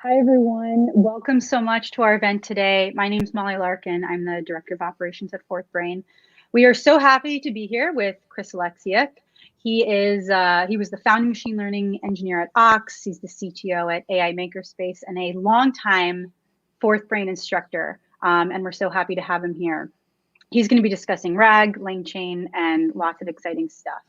Hi, everyone. Welcome so much to our event today. My name is Molly Larkin. I'm the Director of Operations at FourthBrain. We are so happy to be here with Chris Alexiuk. He was the founding machine learning engineer at Ox. He's the CTO at AI Makerspace and a longtime FourthBrain instructor. And we're so happy to have him here. He's going to be discussing RAG, LangChain, and lots of exciting stuff.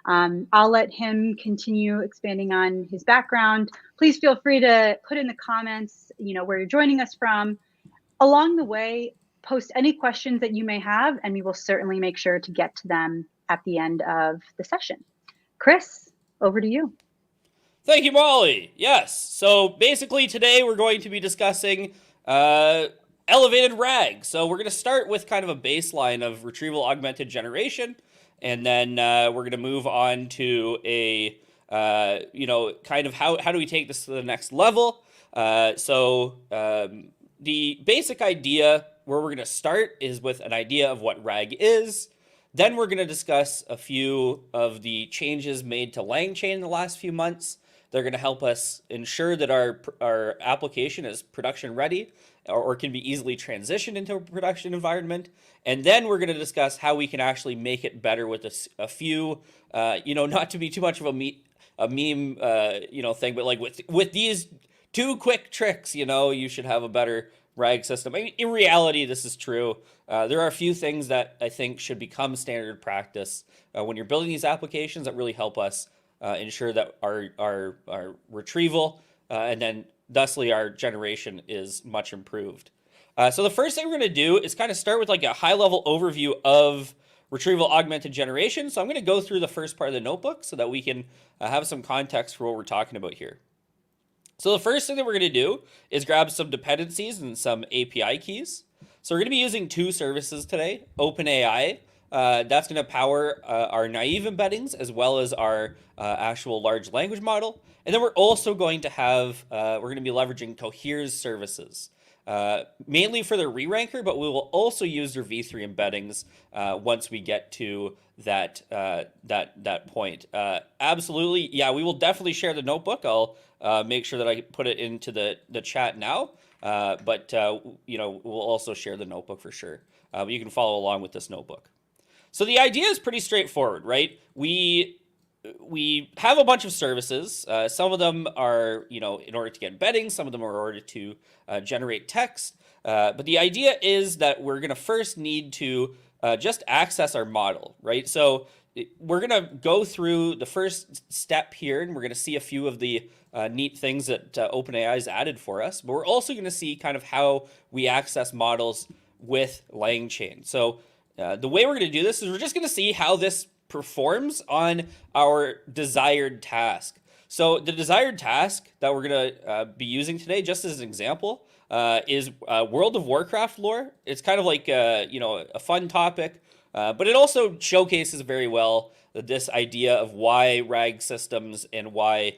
I'll let him continue expanding on his background. Please feel free to put in the comments, where you're joining us from. Along the way, post any questions that you may have, and we will certainly make sure to get to them at the end of the session. Chris, over to you. Thank you, Molly. Yes. So basically, today we're going to be discussing elevated RAG. So we're going to start with kind of a baseline of retrieval augmented generation, and then we're going to move on to a kind of how do we take this to the next level. The basic idea where we're going to start is with an idea of what RAG is. Then we're going to discuss a few of the changes made to LangChain in the last few months. They're going to help us ensure that our application is production ready or can be easily transitioned into a production environment. And then we're going to discuss how we can actually make it better with a few, not to be too much of a meme, thing, but like with these two quick tricks, you should have a better RAG system. I mean, in reality, this is true. There are a few things that I think should become standard practice when you're building these applications that really help us ensure that our retrieval and then thusly our generation is much improved. So the first thing we're going to do is kind of start with like a high level overview of retrieval augmented generation. So I'm going to go through the first part of the notebook so that we can have some context for what we're talking about here. So the first thing that we're going to do is grab some dependencies and some API keys. So we're going to be using two services today, OpenAI. That's going to power our naive embeddings as well as our actual large language model. And then we're also going to have, we're going to be leveraging Cohere's services, mainly for their re-ranker, but we will also use their V3 embeddings once we get to that point. Absolutely, yeah, we will definitely share the notebook. I'll make sure that I put it into the chat now, but we'll also share the notebook for sure. But you can follow along with this notebook. So the idea is pretty straightforward, right? We have a bunch of services. Some of them are, in order to get embeddings. Some of them are in order to generate text. But the idea is that we're going to first need to just access our model, right? So we're going to go through the first step here, and we're going to see a few of the neat things that OpenAI has added for us. But we're also going to see kind of how we access models with LangChain. So the way we're going to do this is we're just going to see how this performs on our desired task. So the desired task that we're going to be using today, just as an example, is World of Warcraft lore. It's kind of like a fun topic, but it also showcases very well this idea of why RAG systems and why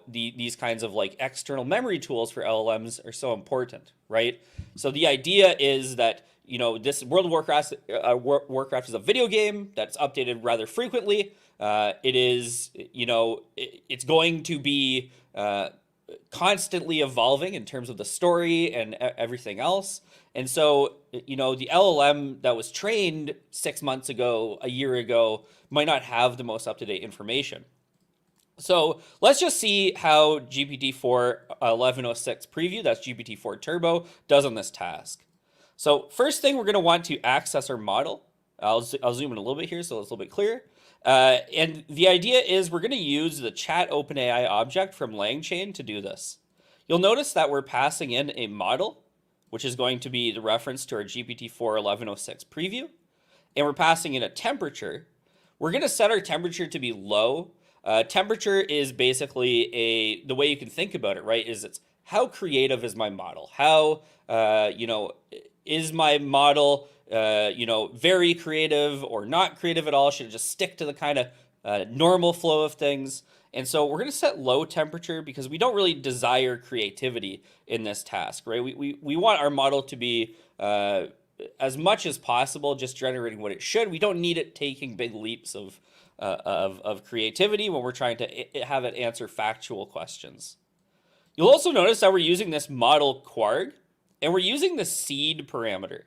these kinds of like external memory tools for LLMs are so important, right? So the idea is that this World of Warcraft is a video game that's updated rather frequently. It is, it's going to be constantly evolving in terms of the story and everything else. And so, the LLM that was trained 6 months ago, a year ago, might not have the most up-to-date information. So let's just see how GPT-4 1106 preview, that's GPT-4 Turbo, does on this task. So first thing, we're going to want to access our model. I'll zoom in a little bit here so it's a little bit clearer. And the idea is we're going to use the chat OpenAI object from LangChain to do this. You'll notice that we're passing in a model, which is going to be the reference to our GPT-4 1106 preview. And we're passing in a temperature. We're going to set our temperature to be low. Temperature is basically the way you can think about it, right? Is it's how creative is my model? How, is my model, very creative or not creative at all? Should it just stick to the kind of normal flow of things? And so we're going to set low temperature because we don't really desire creativity in this task, right? We want our model to be as much as possible just generating what it should. We don't need it taking big leaps of creativity when we're trying to have it answer factual questions. You'll also notice that we're using this model kwarg, and we're using the seed parameter.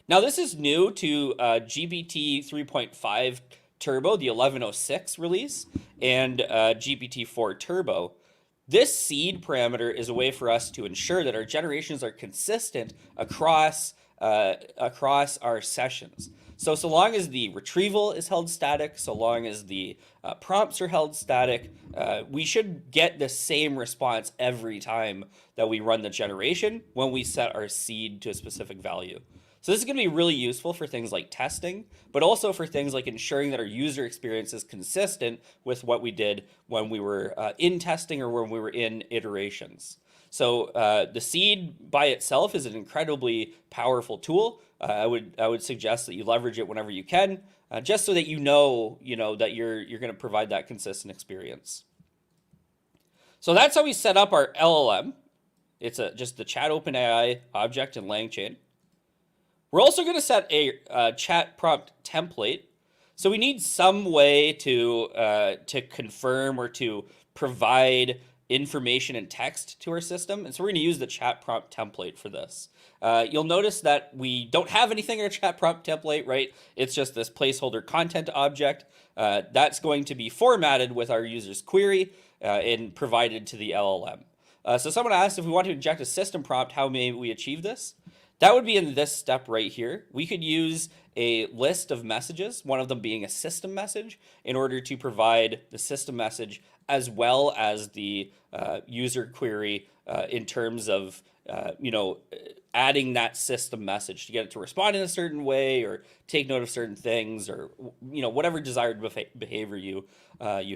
Now, this is new to GPT 3.5 Turbo, the 1106 release, and GPT-4 Turbo. This seed parameter is a way for us to ensure that our generations are consistent across our sessions. So long as the retrieval is held static, so long as the prompts are held static, we should get the same response every time that we run the generation when we set our seed to a specific value. So this is going to be really useful for things like testing, but also for things like ensuring that our user experience is consistent with what we did when we were in testing or when we were in iterations. So the seed by itself is an incredibly powerful tool. I would suggest that you leverage it whenever you can, just so that you know that you're going to provide that consistent experience. So that's how we set up our LLM. It's just the chat OpenAI object in LangChain. We're also going to set a chat prompt template. So we need some way to confirm or to provide information and text to our system. And so we're going to use the chat prompt template for this. You'll notice that we don't have anything in our chat prompt template, right? It's just this placeholder content object. That's going to be formatted with our user's query and provided to the LLM. So someone asked if we want to inject a system prompt, how may we achieve this? That would be in this step right here. We could use a list of messages, one of them being a system message, in order to provide the system message as well as the user query in terms of adding that system message to get it to respond in a certain way or take note of certain things or whatever desired behavior you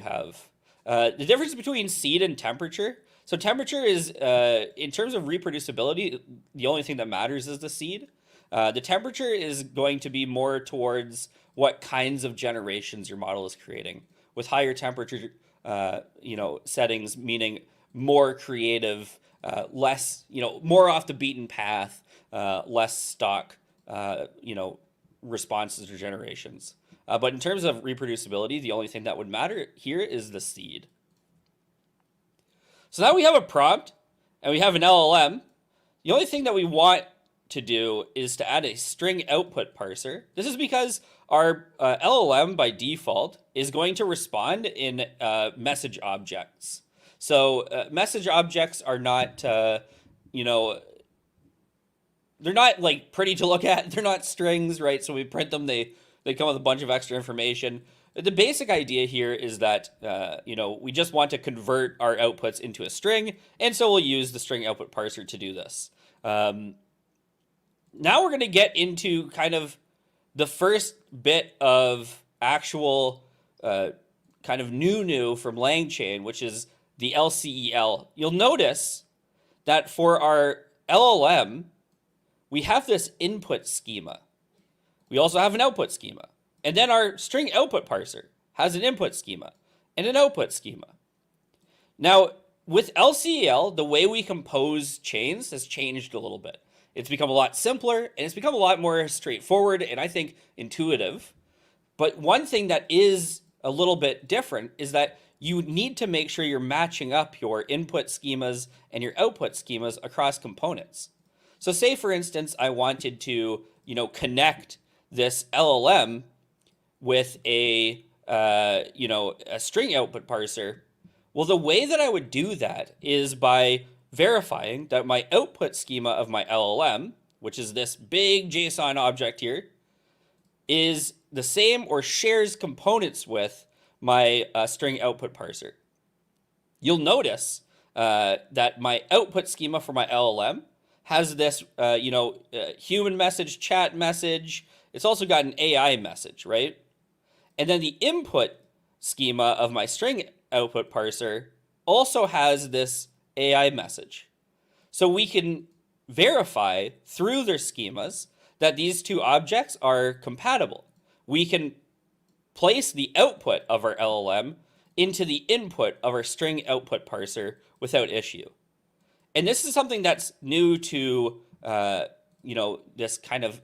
have. The difference between seed and temperature. So temperature is, in terms of reproducibility, the only thing that matters is the seed. The temperature is going to be more towards what kinds of generations your model is creating. With higher temperature, settings, meaning more creative, less, more off the beaten path, less stock, responses or generations. But in terms of reproducibility, the only thing that would matter here is the seed. So now we have a prompt and we have an LLM. The only thing that we want to do is to add a string output parser. This is because our LLM by default is going to respond in message objects. So message objects are not, they're not like pretty to look at. They're not strings, right? So we print them, they come with a bunch of extra information. The basic idea here is that, we just want to convert our outputs into a string, and so we'll use the string output parser to do this. Now we're going to get into kind of the first bit of actual kind of new from LangChain, which is the LCEL. You'll notice that for our LLM, we have this input schema. We also have an output schema. And then our string output parser has an input schema and an output schema. Now, with LCEL, the way we compose chains has changed a little bit. It's become a lot simpler and it's become a lot more straightforward and I think intuitive. But one thing that is a little bit different is that you need to make sure you're matching up your input schemas and your output schemas across components. So say, for instance, I wanted to, connect this LLM with a string output parser. Well, the way that I would do that is by verifying that my output schema of my LLM, which is this big JSON object here, is the same or shares components with my string output parser. You'll notice that my output schema for my LLM has this, human message, chat message. It's also got an AI message, right? And then the input schema of my string output parser also has this AI message. So we can verify through their schemas that these two objects are compatible. We can place the output of our LLM into the input of our string output parser without issue. And this is something that's new to, this kind of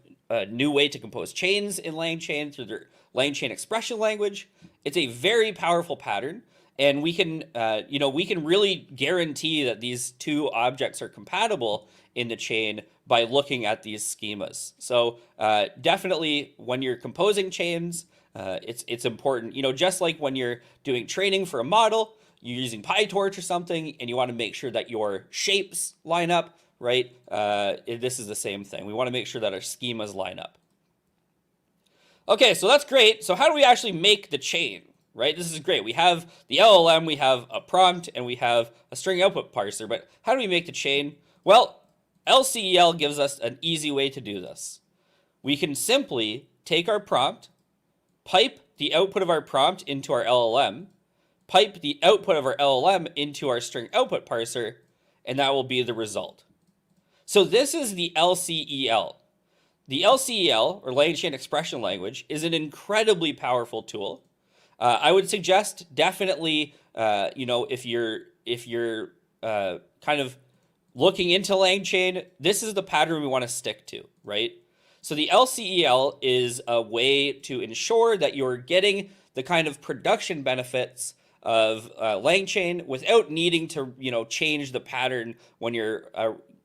new way to compose chains in LangChain through their LangChain expression language. It's a very powerful pattern, And we can, we can really guarantee that these two objects are compatible in the chain by looking at these schemas. So definitely when you're composing chains, it's important, just like when you're doing training for a model, you're using PyTorch or something, and you want to make sure that your shapes line up, right? This is the same thing. We want to make sure that our schemas line up. Okay, so that's great. So how do we actually make the chain, right? This is great. We have the LLM, we have a prompt, and we have a string output parser. But how do we make the chain? Well, LCEL gives us an easy way to do this. We can simply take our prompt, pipe the output of our prompt into our LLM, pipe the output of our LLM into our string output parser, and that will be the result. So this is the LCEL. The LCEL, or LangChain Expression Language, is an incredibly powerful tool. I would suggest definitely, if you're kind of looking into LangChain, this is the pattern we want to stick to, right? So the LCEL is a way to ensure that you're getting the kind of production benefits of LangChain without needing to, change the pattern when you're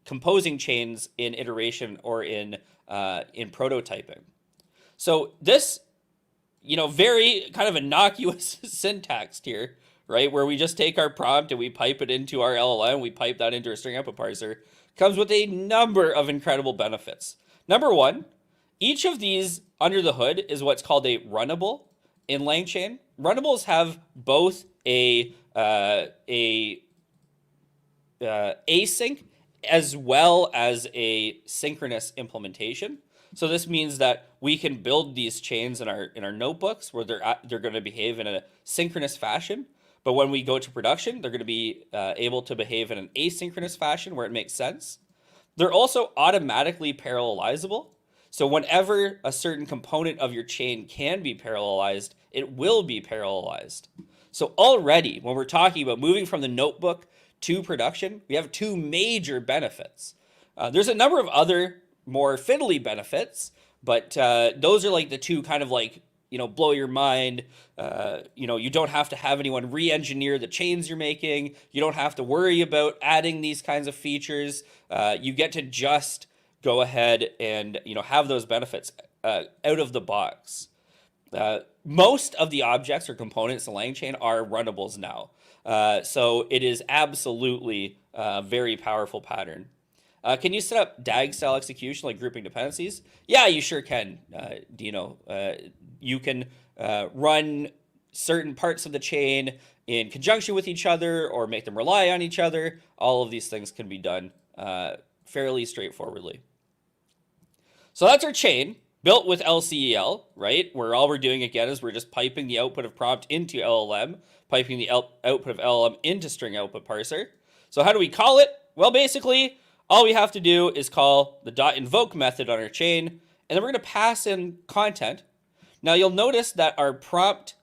composing chains in iteration or in prototyping. So this, very kind of innocuous syntax here, right, where we just take our prompt and we pipe it into our LLM, we pipe that into a string output parser, comes with a number of incredible benefits. Number one, each of these under the hood is what's called a runnable in LangChain. Runnables have both a async as well as a synchronous implementation. So this means that we can build these chains in our notebooks where they're going to behave in a synchronous fashion. But when we go to production, they're going to be able to behave in an asynchronous fashion where it makes sense. They're also automatically parallelizable. So whenever a certain component of your chain can be parallelized, it will be parallelized. So already, when we're talking about moving from the notebook to production, we have two major benefits. There's a number of other more fiddly benefits, but those are like the two kind of like, blow your mind. You don't have to have anyone re-engineer the chains you're making. You don't have to worry about adding these kinds of features. You get to just go ahead and, have those benefits out of the box. Most of the objects or components in LangChain are runnables now. So it is absolutely a very powerful pattern. Can you set up DAG style execution like grouping dependencies? Yeah, you sure can, Dino. You can run certain parts of the chain in conjunction with each other or make them rely on each other. All of these things can be done fairly straightforwardly. So that's our chain built with LCEL, right? Where all we're doing again is we're just piping the output of prompt into LLM, piping the output of LLM into string output parser. So how do we call it? Well, basically, all we have to do is call the .invoke method on our chain, and then we're going to pass in content. Now you'll notice that our prompt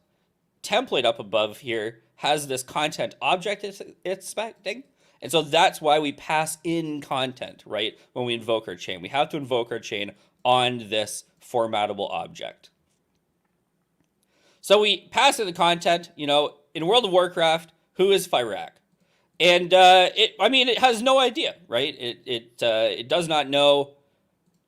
template up above here has this content object it's expecting. And so that's why we pass in content, right? When we invoke our chain, we have to invoke our chain on this formatable object. So we pass in the content, in World of Warcraft, who is Fyrak? And it has no idea, right? It does not know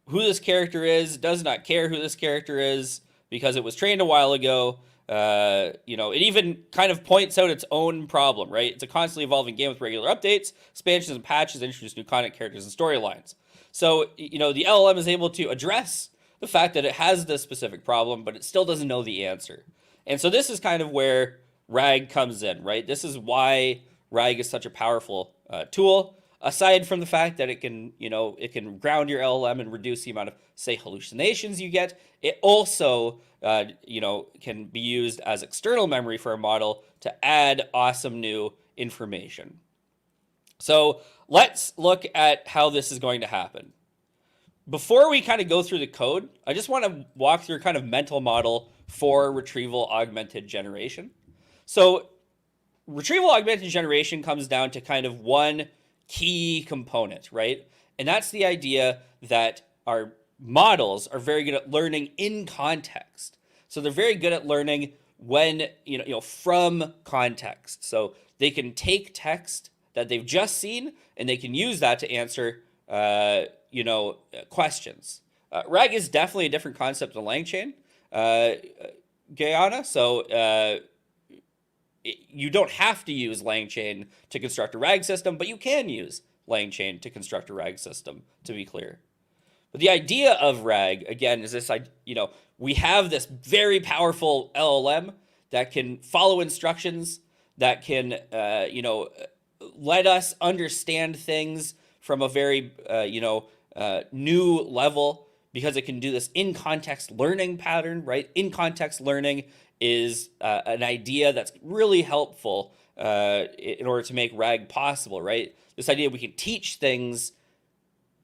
who this character is, does not care who this character is because it was trained a while ago. It even kind of points out its own problem, right? It's a constantly evolving game with regular updates, expansions and patches, introduce new content, characters, and storylines. So, the LLM is able to address the fact that it has this specific problem, but it still doesn't know the answer. And so this is kind of where RAG comes in, right? This is why RAG is such a powerful tool. Aside from the fact that it can ground your LLM and reduce the amount of, say, hallucinations you get, it also, can be used as external memory for a model to add awesome new information. So let's look at how this is going to happen. Before we kind of go through the code, I just want to walk through kind of mental model for retrieval augmented generation. So retrieval augmented generation comes down to kind of one key component, right? And that's the idea that our models are very good at learning in context. So they're very good at learning when, from context. So they can take text that they've just seen and they can use that to answer, questions. RAG is definitely a different concept than LangChain, Guyana. So you don't have to use LangChain to construct a RAG system, but you can use LangChain to construct a RAG system, to be clear. But the idea of RAG, again, is this, we have this very powerful LLM that can follow instructions, that can, let us understand things from a very, new level, because it can do this in-context learning pattern, right? In-context learning is an idea that's really helpful in order to make RAG possible, right? This idea we can teach things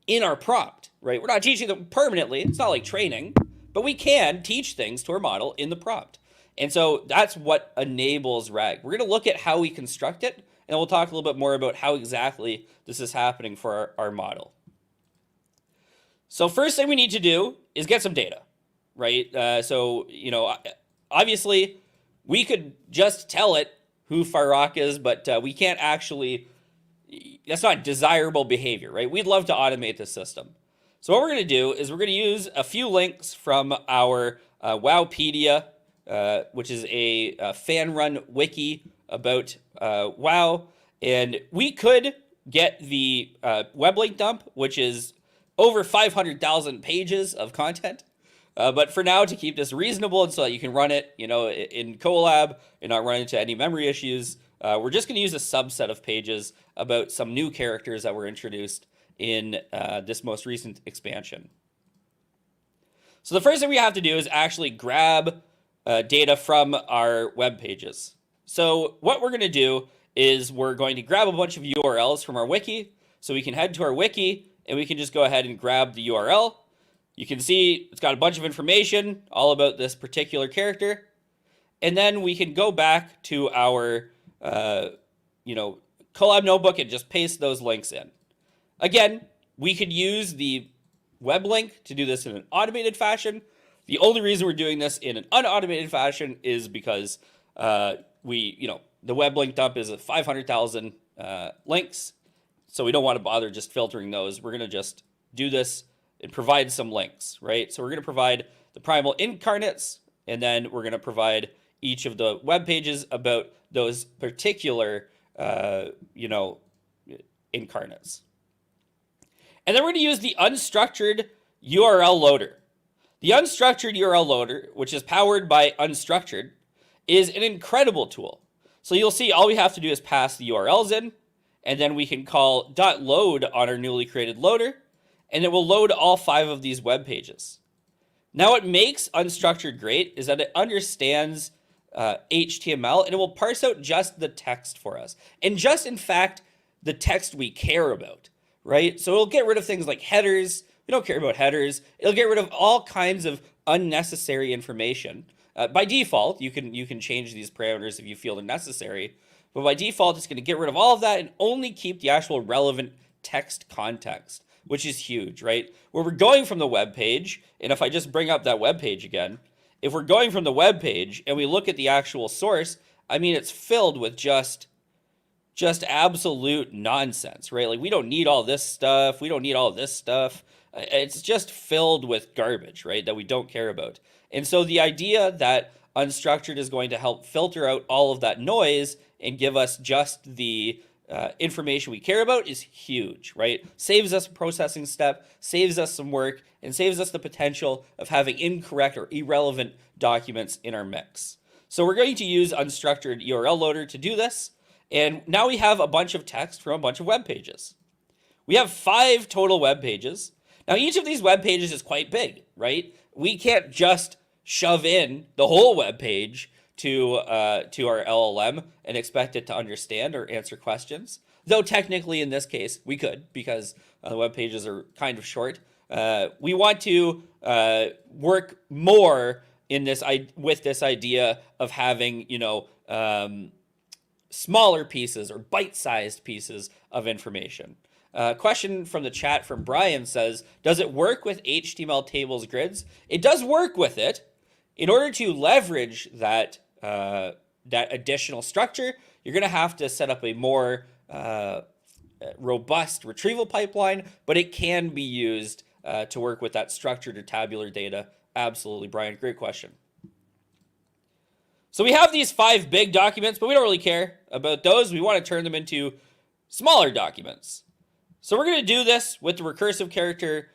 in our prompt, right? We're not teaching them permanently. It's not like training, but we can teach things to our model in the prompt. And so that's what enables RAG. We're going to look at how we construct it, and we'll talk a little bit more about how exactly this is happening for our model. So first thing we need to do is get some data, right? Obviously, we could just tell it who Farrakh is, but we can't actually, that's not desirable behavior, right? We'd love to automate this system. So what we're going to do is we're going to use a few links from our Wowpedia, which is a fan-run wiki about WoW. And we could get the web link dump, which is over 500,000 pages of content. But for now, to keep this reasonable and so that you can run it, in Colab and not run into any memory issues, we're just going to use a subset of pages about some new characters that were introduced in this most recent expansion. So the first thing we have to do is actually grab data from our web pages. So what we're going to do is we're going to grab a bunch of URLs from our wiki. So we can head to our wiki and we can just go ahead and grab the URL. You can see it's got a bunch of information all about this particular character. And then we can go back to our, Colab notebook and just paste those links in. Again, we could use the web link to do this in an automated fashion. The only reason we're doing this in an unautomated fashion is because the web link dump is 500,000 links. So we don't want to bother just filtering those. We're going to just do this and provide some links, right? So we're going to provide the primal incarnates, and then we're going to provide each of the web pages about those particular, incarnates. And then we're going to use the unstructured URL loader. The unstructured URL loader, which is powered by unstructured, is an incredible tool. So you'll see all we have to do is pass the URLs in, and then we can call .load on our newly created loader, and it will load all 5 of these web pages. Now what makes unstructured great is that it understands HTML, and it will parse out just the text for us. And just, in fact, the text we care about, right? So it'll get rid of things like headers. We don't care about headers. It'll get rid of all kinds of unnecessary information. By default, you can change these parameters if you feel they're necessary. But by default, it's going to get rid of all of that and only keep the actual relevant text context, which is huge, right? Where we're going from the web page, and if I just bring up that web page again, if we're going from the web page and we look at the actual source, I mean, it's filled with just absolute nonsense, right? Like, we don't need all this stuff. We don't need all this stuff. It's just filled with garbage, right, that we don't care about. And so the idea that unstructured is going to help filter out all of that noise and give us just the information we care about is huge, right? Saves us a processing step, saves us some work, and saves us the potential of having incorrect or irrelevant documents in our mix. So we're going to use unstructured URL loader to do this. And now we have a bunch of text from a bunch of web pages. We have 5 total web pages. Now each of these web pages is quite big, right? We can't just shove in the whole web page to our LLM and expect it to understand or answer questions. Though technically in this case we could, because the web pages are kind of short. We want to work more in this with this idea of having smaller pieces or bite-sized pieces of information. Question from the chat from Brian says, does it work with HTML tables grids? It does work with it. In order to leverage that that additional structure, you're going to have to set up a more robust retrieval pipeline, but it can be used to work with that structured or tabular data. Absolutely, Brian. Great question. So we have these 5 big documents, but we don't really care about those. We want to turn them into smaller documents. So we're going to do this with the recursive character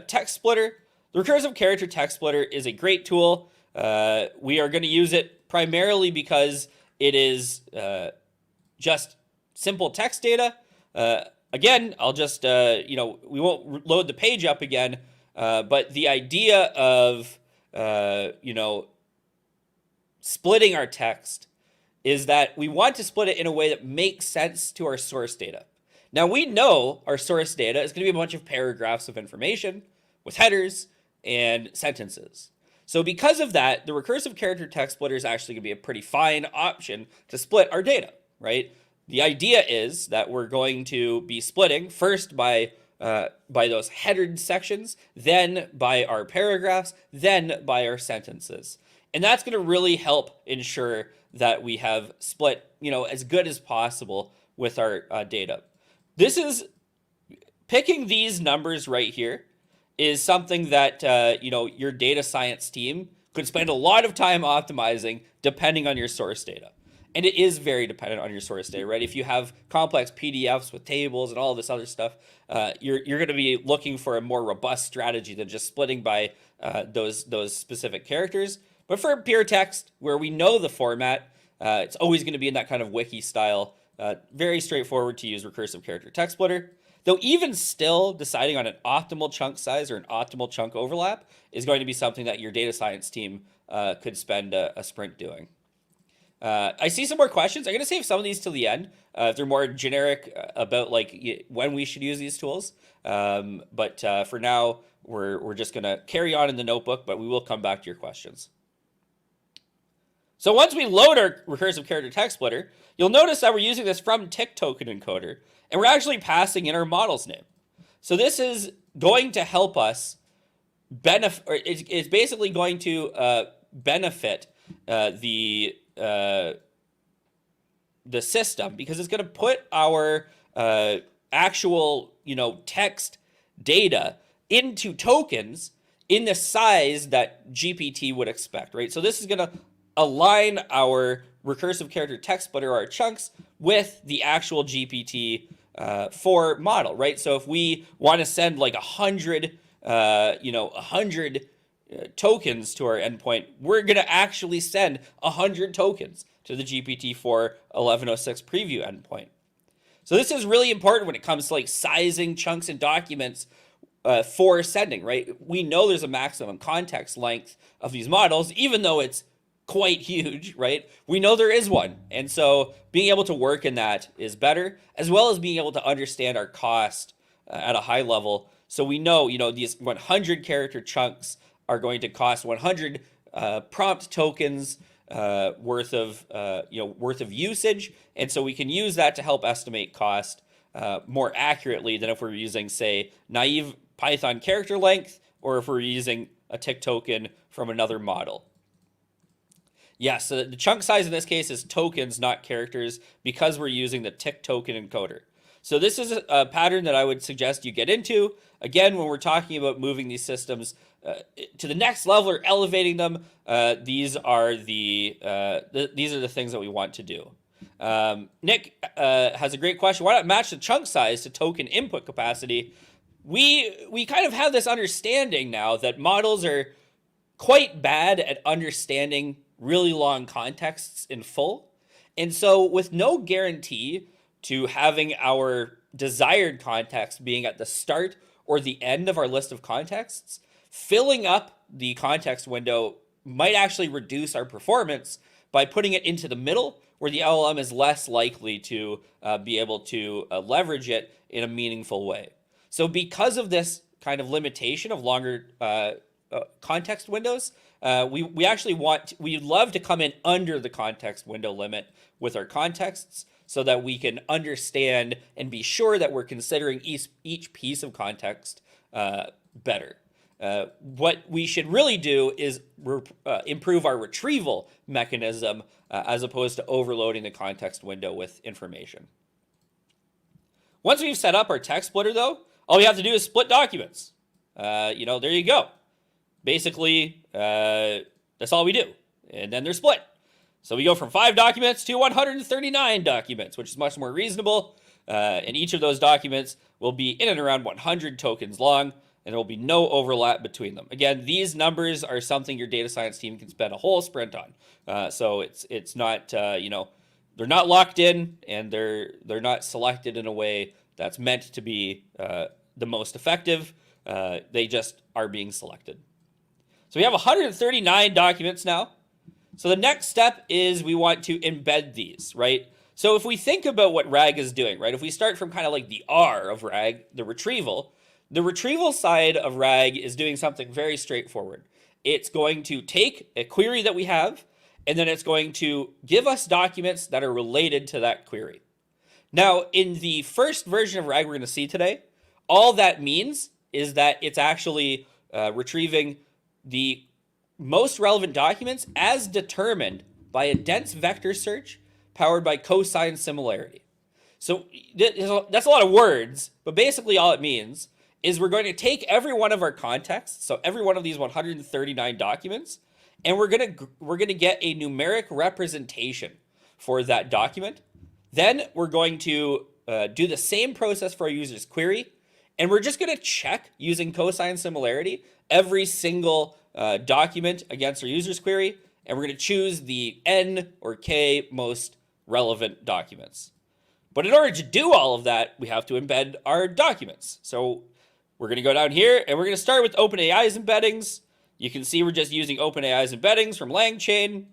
text splitter. The recursive character text splitter is a great tool. We are going to use it primarily because it is just simple text data. Again, I'll just, we won't load the page up again, but the idea of, splitting our text is that we want to split it in a way that makes sense to our source data. Now, we know our source data is going to be a bunch of paragraphs of information with headers and sentences. So because of that, the recursive character text splitter is actually going to be a pretty fine option to split our data, right? The idea is that we're going to be splitting first by those headered sections, then by our paragraphs, then by our sentences. And that's going to really help ensure that we have split, as good as possible with our data. This is picking these numbers right here is something that, your data science team could spend a lot of time optimizing depending on your source data. And it is very dependent on your source data, right? If you have complex PDFs with tables and all this other stuff, you're going to be looking for a more robust strategy than just splitting by those specific characters. But for pure text, where we know the format, it's always going to be in that kind of wiki style. Very straightforward to use recursive character text splitter. Though even still, deciding on an optimal chunk size or an optimal chunk overlap is going to be something that your data science team could spend a sprint doing. I see some more questions. I'm going to save some of these till the end. If they're more generic about when we should use these tools. But for now, we're just going to carry on in the notebook, but we will come back to your questions. So once we load our recursive character text splitter, you'll notice that we're using this from tick token encoder, and we're actually passing in our model's name. So this is going to help us benefit, or it's basically going to benefit the system, because it's going to put our actual text data into tokens in the size that GPT would expect, right? So this is going to align our recursive character text splitter, our chunks, with the actual GPT-4 model, right? So if we want to send 100 tokens to our endpoint, we're going to actually send 100 tokens to the GPT-4 1106 preview endpoint. So this is really important when it comes to sizing chunks and documents for sending, right? We know there's a maximum context length of these models, even though it's quite huge, right? We know there is one. And so being able to work in that is better, as well as being able to understand our cost at a high level. So we know, these 100 character chunks are going to cost 100 prompt tokens worth of usage. And so we can use that to help estimate cost more accurately than if we're using, say, naive Python character length, or if we're using a tick token from another model. Yes, so the chunk size in this case is tokens, not characters, because we're using the tick token encoder. So this is a pattern that I would suggest you get into. Again, when we're talking about moving these systems to the next level or elevating them, these are the things that we want to do. Nick has a great question. Why not match the chunk size to token input capacity? We kind of have this understanding now that models are quite bad at understanding really long contexts in full. And so with no guarantee to having our desired context being at the start or the end of our list of contexts, filling up the context window might actually reduce our performance by putting it into the middle, where the LLM is less likely to be able to leverage it in a meaningful way. So because of this kind of limitation of longer context windows, we'd love to come in under the context window limit with our contexts, so that we can understand and be sure that we're considering each piece of context better. What we should really do is improve our retrieval mechanism as opposed to overloading the context window with information. Once we've set up our text splitter, though, all we have to do is split documents. There you go. Basically, that's all we do. And then they're split. So we go from 5 documents to 139 documents, which is much more reasonable. And each of those documents will be in and around 100 tokens long, and there will be no overlap between them. Again, these numbers are something your data science team can spend a whole sprint on. So it's not, they're not locked in, and they're not selected in a way that's meant to be the most effective. They just are being selected. So we have 139 documents now. So the next step is we want to embed these, right? So if we think about what RAG is doing, right? If we start from kind of like the R of RAG, the retrieval side of RAG is doing something very straightforward. It's going to take a query that we have, and then it's going to give us documents that are related to that query. Now, in the first version of RAG we're going to see today, all that means is that it's actually retrieving the most relevant documents as determined by a dense vector search powered by cosine similarity. So that's a lot of words, but basically all it means is we're going to take every one of our contexts, so every one of these 139 documents, and we're going to get a numeric representation for that document. Then we're going to do the same process for our user's query, and we're just going to check using cosine similarity every single document against our user's query, and we're going to choose the N or K most relevant documents. But in order to do all of that, we have to embed our documents. So we're going to go down here, and we're going to start with OpenAI's embeddings. You can see we're just using OpenAI's embeddings from LangChain.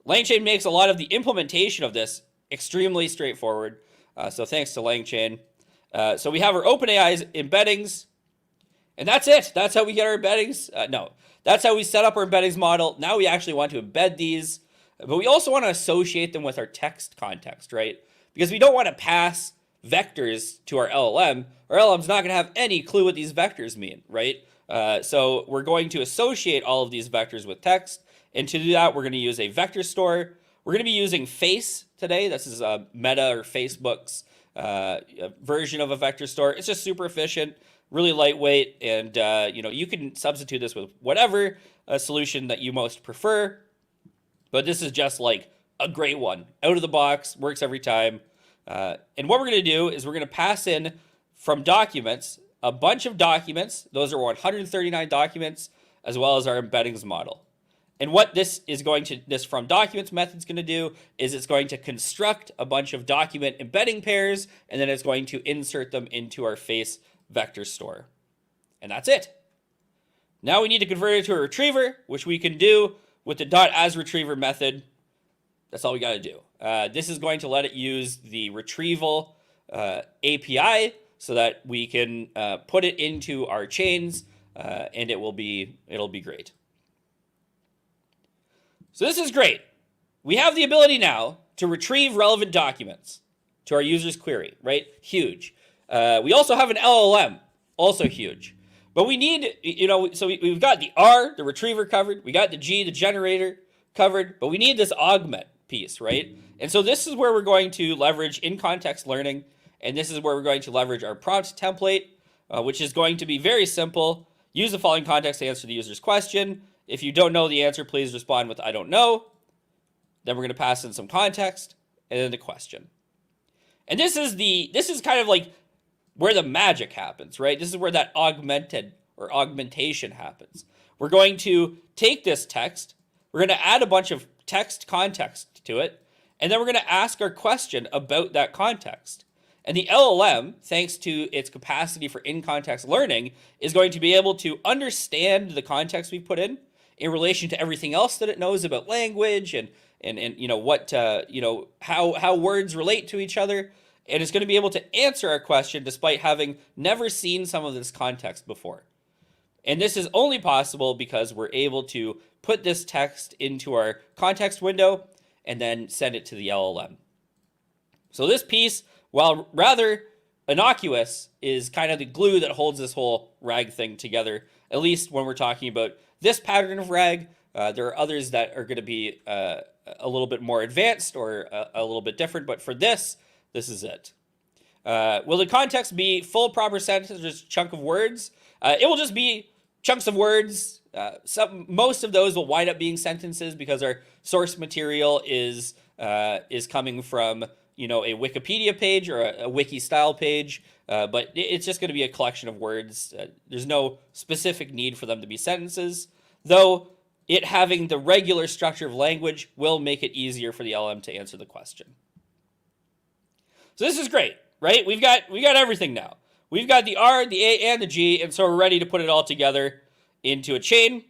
LangChain makes a lot of the implementation of this extremely straightforward. So thanks to LangChain. So we have our OpenAI's embeddings, and that's it. That's how we get our embeddings. No, that's how we set up our embeddings model. Now we actually want to embed these, but we also want to associate them with our text context, right? Because we don't want to pass vectors to our LLM. Our LLM's not going to have any clue what these vectors mean, right? So we're going to associate all of these vectors with text. And to do that, we're going to use a vector store. We're going to be using Face today. This is Meta or Facebook's version of a vector store. It's just super efficient, really lightweight, and you can substitute this with whatever solution that you most prefer. But this is just like a great one. Out of the box, works every time. And what we're going to do is we're going to pass in from documents a bunch of documents. Those are 139 documents, as well as our embeddings model. And what this from documents method is going to do is it's going to construct a bunch of document embedding pairs, and then it's going to insert them into our Face vector store. And that's it. Now we need to convert it to a retriever, which we can do with the .asRetriever method. That's all we got to do. This is going to let it use the retrieval API so that we can put it into our chains, and it'll be great. So this is great. We have the ability now to retrieve relevant documents to our user's query, right? Huge. We also have an LLM, also huge. But we need, so we've got the R, the retriever covered. We got the G, the generator covered. But we need this augment piece, right? And so this is where we're going to leverage in-context learning. And this is where we're going to leverage our prompt template, which is going to be very simple. Use the following context to answer the user's question. If you don't know the answer, please respond with I don't know. Then we're going to pass in some context and then the question. And this is kind of like where the magic happens, right? This is where that augmentation happens. We're going to take this text, we're going to add a bunch of text context to it, and then we're going to ask our question about that context. And the LLM, thanks to its capacity for in-context learning, is going to be able to understand the context we put in relation to everything else that it knows about language and what how words relate to each other, and it's going to be able to answer our question despite having never seen some of this context before. And this is only possible because we're able to put this text into our context window and then send it to the LLM. So this piece, while rather innocuous is kind of the glue that holds this whole RAG thing together, at least when we're talking about this pattern of RAG. There are others that are going to be a little bit more advanced or a little bit different, but for this is it. Will the context be full proper sentences or just a chunk of words? It will just be chunks of words. Most of those will wind up being sentences because our source material is coming from a Wikipedia page or a wiki style page, but it's just going to be a collection of words. There's no specific need for them to be sentences, though it having the regular structure of language will make it easier for the LM to answer the question. So this is great, right? We've got everything now. We've got the R, the A, and the G, and so we're ready to put it all together into a chain.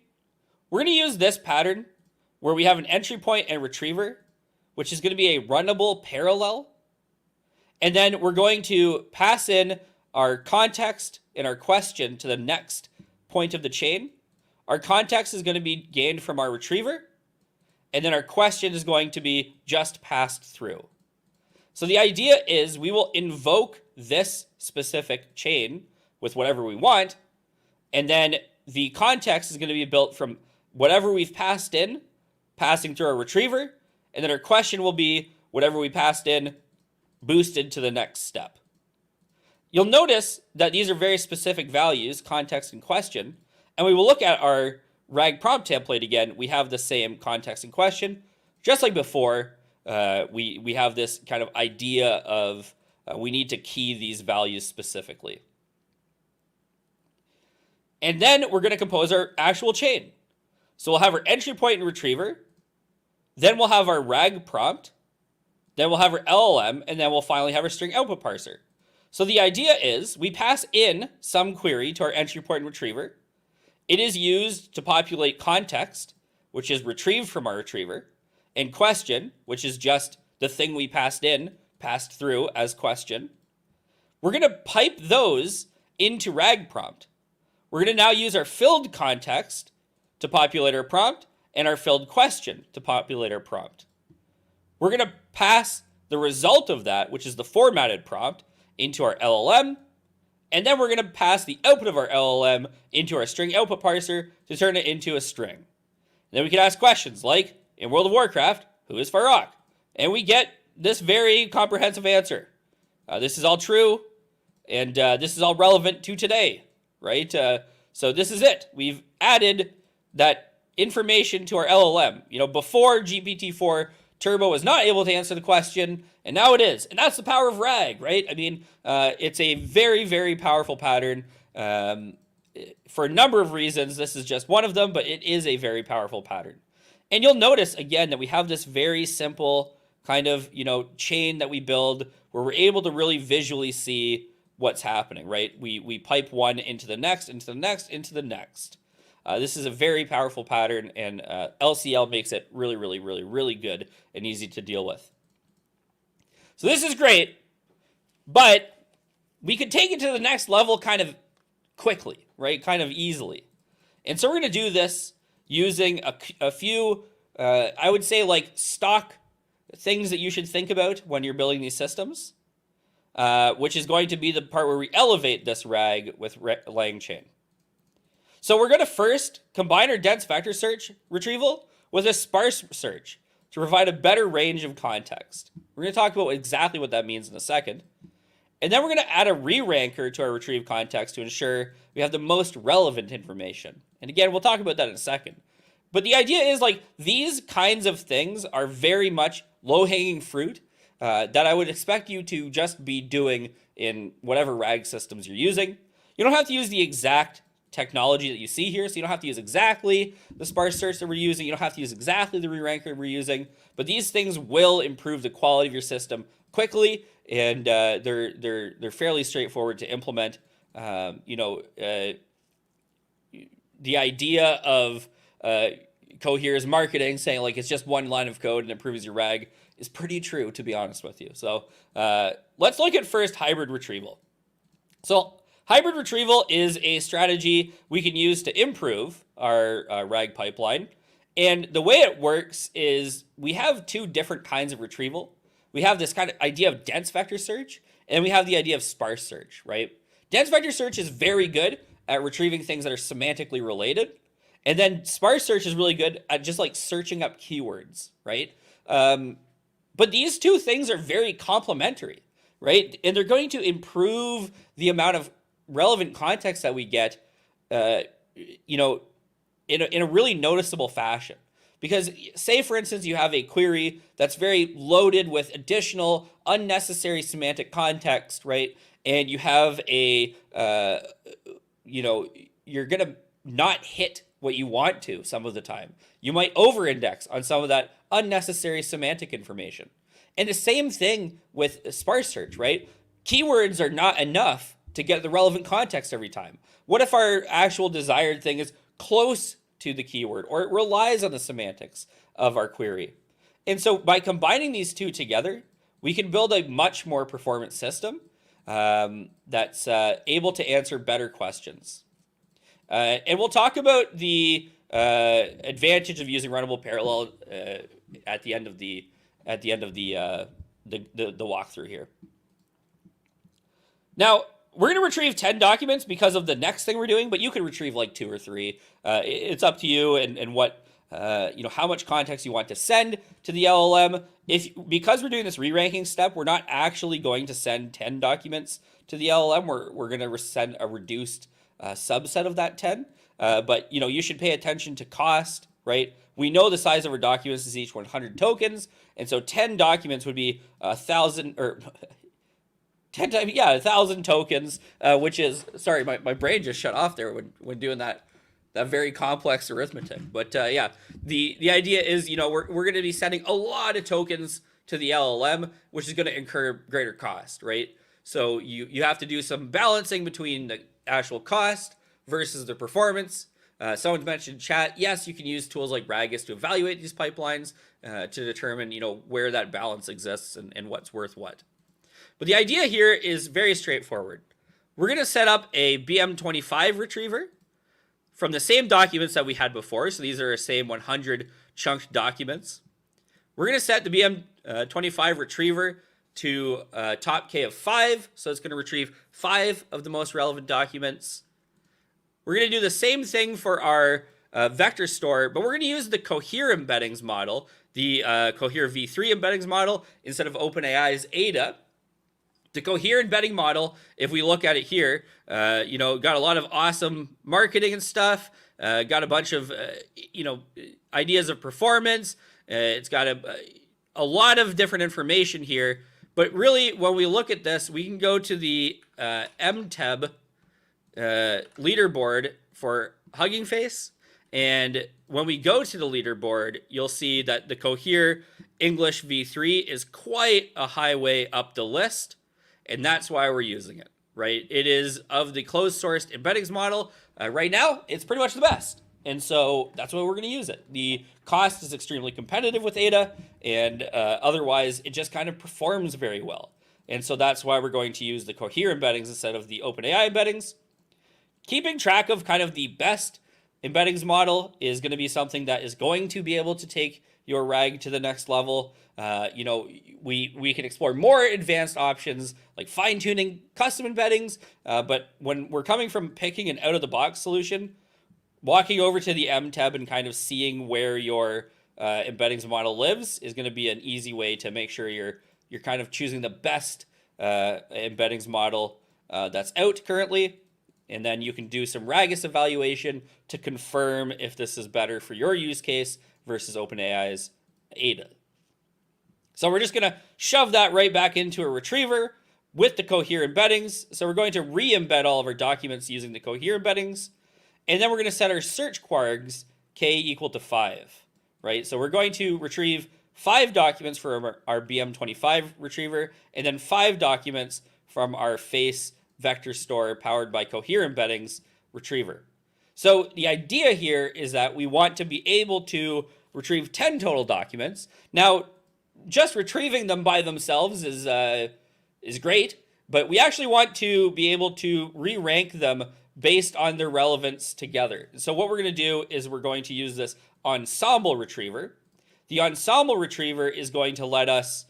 We're going to use this pattern where we have an entry point and retriever, which is going to be a runnable parallel. And then we're going to pass in our context and our question to the next point of the chain. Our context is going to be gained from our retriever, and then our question is going to be just passed through. So the idea is we will invoke this specific chain with whatever we want, and then the context is going to be built from whatever we've passed in, passing through our retriever, and then our question will be whatever we passed in, boosted to the next step. You'll notice that these are very specific values, context and question, and we will look at our RAG prompt template again. We have the same context and question, just like before. We have this kind of idea of we need to key these values specifically. And then we're going to compose our actual chain. So we'll have our entry point and retriever, then we'll have our RAG prompt, then we'll have our LLM, and then we'll finally have our string output parser. So the idea is we pass in some query to our entry point and retriever. It is used to populate context, which is retrieved from our retriever, and question, which is just the thing we passed through as question. We're going to pipe those into RAG prompt. We're going to now use our filled context to populate our prompt and our filled question to populate our prompt. We're going to pass the result of that, which is the formatted prompt, into our LLM, and then we're going to pass the output of our LLM into our string output parser to turn it into a string. And then we can ask questions like, in World of Warcraft, who is Farok? And we get this very comprehensive answer. This is all true, and this is all relevant to today, right? So this is it. We've added that information to our LLM. Before GPT-4 Turbo was not able to answer the question, and now it is. And that's the power of RAG, right? I mean, it's a very, very powerful pattern. For a number of reasons, this is just one of them, but it is a very powerful pattern. And you'll notice, again, that we have this very simple kind of, chain that we build where we're able to really visually see what's happening, right? We pipe one into the next, into the next, into the next. This is a very powerful pattern, and LCL makes it really, really, really, really good and easy to deal with. So this is great, but we could take it to the next level kind of quickly, right? Kind of easily. And so we're going to do this using a few, I would say, like stock things that you should think about when you're building these systems, which is going to be the part where we elevate this RAG with LangChain. So we're going to first combine our dense vector search retrieval with a sparse search to provide a better range of context. We're going to talk about exactly what that means in a second. And then we're going to add a re-ranker to our retrieve context to ensure we have the most relevant information. And again, we'll talk about that in a second. But the idea is like these kinds of things are very much low-hanging fruit that I would expect you to just be doing in whatever RAG systems you're using. You don't have to use the exact technology that you see here, so you don't have to use exactly the sparse search that we're using. You don't have to use exactly the re-ranker we're using. But these things will improve the quality of your system quickly, and they're fairly straightforward to implement. The idea of Cohere's marketing saying like it's just one line of code and improves your RAG is pretty true, to be honest with you. So let's look at first hybrid retrieval. So hybrid retrieval is a strategy we can use to improve our RAG pipeline. And the way it works is we have two different kinds of retrieval. We have this kind of idea of dense vector search, And we have the idea of sparse search, right? Dense vector search is very good at retrieving things that are semantically related. And then sparse search is really good at just like searching up keywords, right? But these two things are very complementary, right? And they're going to improve the amount of relevant context that we get, you know, in a really noticeable fashion. Because say, for instance, you have a query that's very loaded with additional unnecessary semantic context, right? And you have a, you know, you're going to not hit what you want to some of the time. You might over-index on some of that unnecessary semantic information. And the same thing with sparse search, right? Keywords are not enough to get the relevant context every time. What if our actual desired thing is close to the keyword, or it relies on the semantics of our query? And so by combining these two together, we can build a much more performant system that's able to answer better questions. And we'll talk about the advantage of using runnable parallel at the end of the walkthrough here. Now, we're going to retrieve 10 documents because of the next thing we're doing, but you can retrieve like 2 or 3. It's up to you and what, you know, how much context you want to send to the LLM. Because we're doing this re-ranking step, we're not actually going to send 10 documents to the LLM. We're going to send a reduced subset of that 10. But, you know, you should pay attention to cost, right? We know the size of our documents is each 100 tokens. And so 10 documents would be 1,000 or 10 times, yeah, 1,000 tokens, which is, sorry, my brain just shut off there when doing that very complex arithmetic. But yeah, the idea is, you know, we're going to be sending a lot of tokens to the LLM, which is going to incur greater cost, right? So you have to do some balancing between the actual cost versus the performance. Someone's mentioned in chat, yes, you can use tools like Ragus to evaluate these pipelines to determine, you know, where that balance exists and what's worth what. But the idea here is very straightforward. We're going to set up a BM25 retriever from the same documents that we had before. So these are the same 100 chunked documents. We're going to set the BM25 retriever to top K of 5. So it's going to retrieve 5 of the most relevant documents. We're going to do the same thing for our vector store, but we're going to use the Cohere embeddings model, the Cohere v3 embeddings model, instead of OpenAI's Ada. The Cohere embedding model, if we look at it here, you know, got a lot of awesome marketing and stuff, got a bunch of, you know, ideas of performance. It's got a lot of different information here. But really, when we look at this, we can go to the MTEB leaderboard for Hugging Face. And when we go to the leaderboard, you'll see that the Cohere English v3 is quite a high way up the list. And that's why we're using it, right? It is of the closed sourced embeddings model. Right now, it's pretty much the best. And so that's why we're going to use it. The cost is extremely competitive with Ada, and otherwise, it just kind of performs very well. And so that's why we're going to use the Cohere embeddings instead of the OpenAI embeddings. Keeping track of kind of the best embeddings model is going to be something that is going to be able to take your RAG to the next level. You know, we can explore more advanced options like fine-tuning custom embeddings, but when we're coming from picking an out-of-the-box solution, walking over to the MTEB and kind of seeing where your embeddings model lives is going to be an easy way to make sure you're kind of choosing the best embeddings model that's out currently. And then you can do some Ragus evaluation to confirm if this is better for your use case versus OpenAI's Ada. So we're just going to shove that right back into a retriever with the Cohere embeddings. So we're going to re-embed all of our documents using the Cohere embeddings. And then we're going to set our search quargs K equal to 5, right? So we're going to retrieve 5 documents from our BM25 retriever, and then 5 documents from our face vector store powered by Cohere embeddings retriever. So the idea here is that we want to be able to retrieve 10 total documents. Now, just retrieving them by themselves is great, but we actually want to be able to re-rank them based on their relevance together. So what we're going to do is we're going to use this ensemble retriever. The ensemble retriever is going to let us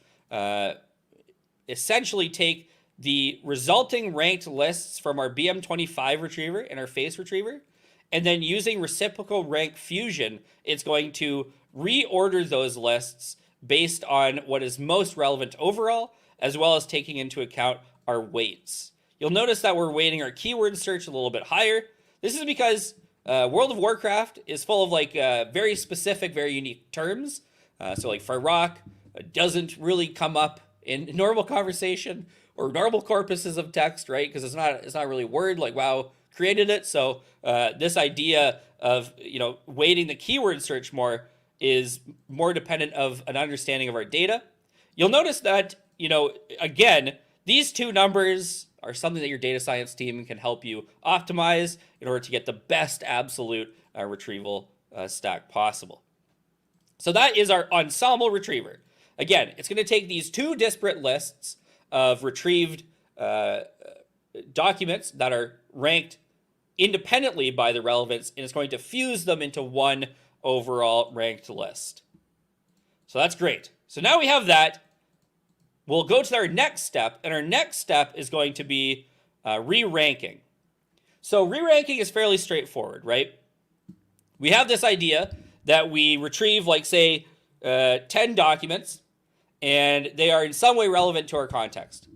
essentially take the resulting ranked lists from our BM25 retriever and our face retriever. And then using reciprocal rank fusion, it's going to reorder those lists based on what is most relevant overall, as well as taking into account our weights. You'll notice that we're weighting our keyword search a little bit higher. This is because World of Warcraft is full of like very specific, very unique terms. So like Farok doesn't really come up in normal conversation or normal corpuses of text, right? Because it's not really a word, like WoW created it. So this idea of, weighting the keyword search more is more dependent of an understanding of our data. You'll notice that, again, these two numbers are something that your data science team can help you optimize in order to get the best absolute retrieval stack possible. So that is our ensemble retriever. Again, it's going to take these two disparate lists of retrieved documents that are ranked independently by the relevance, and it's going to fuse them into one overall ranked list. So that's great. So now we have that. We'll go to our next step, and our next step is going to be re-ranking. So re-ranking is fairly straightforward, right? We have this idea that we retrieve, like, say, 10 documents, and they are in some way relevant to our context.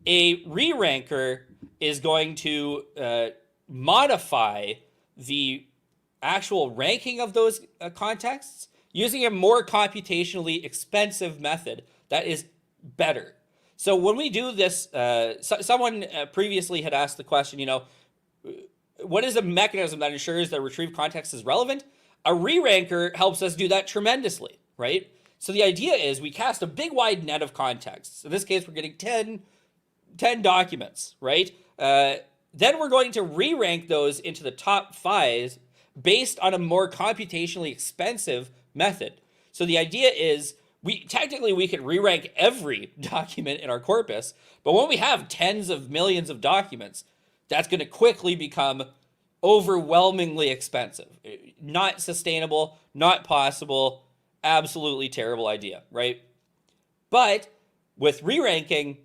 A re-ranker is going to modify the actual ranking of those contexts using a more computationally expensive method that is better. So when we do this, someone previously had asked the question, what is a mechanism that ensures that retrieved context is relevant? A re-ranker helps us do that tremendously, right? So the idea is we cast a big wide net of contexts. In this case, we're getting 10 documents, right? Then we're going to re-rank those into the top 5 based on a more computationally expensive method. So the idea is we could re-rank every document in our corpus, but when we have tens of millions of documents, that's going to quickly become overwhelmingly expensive. Not sustainable, not possible, absolutely terrible idea, right? But with re-ranking,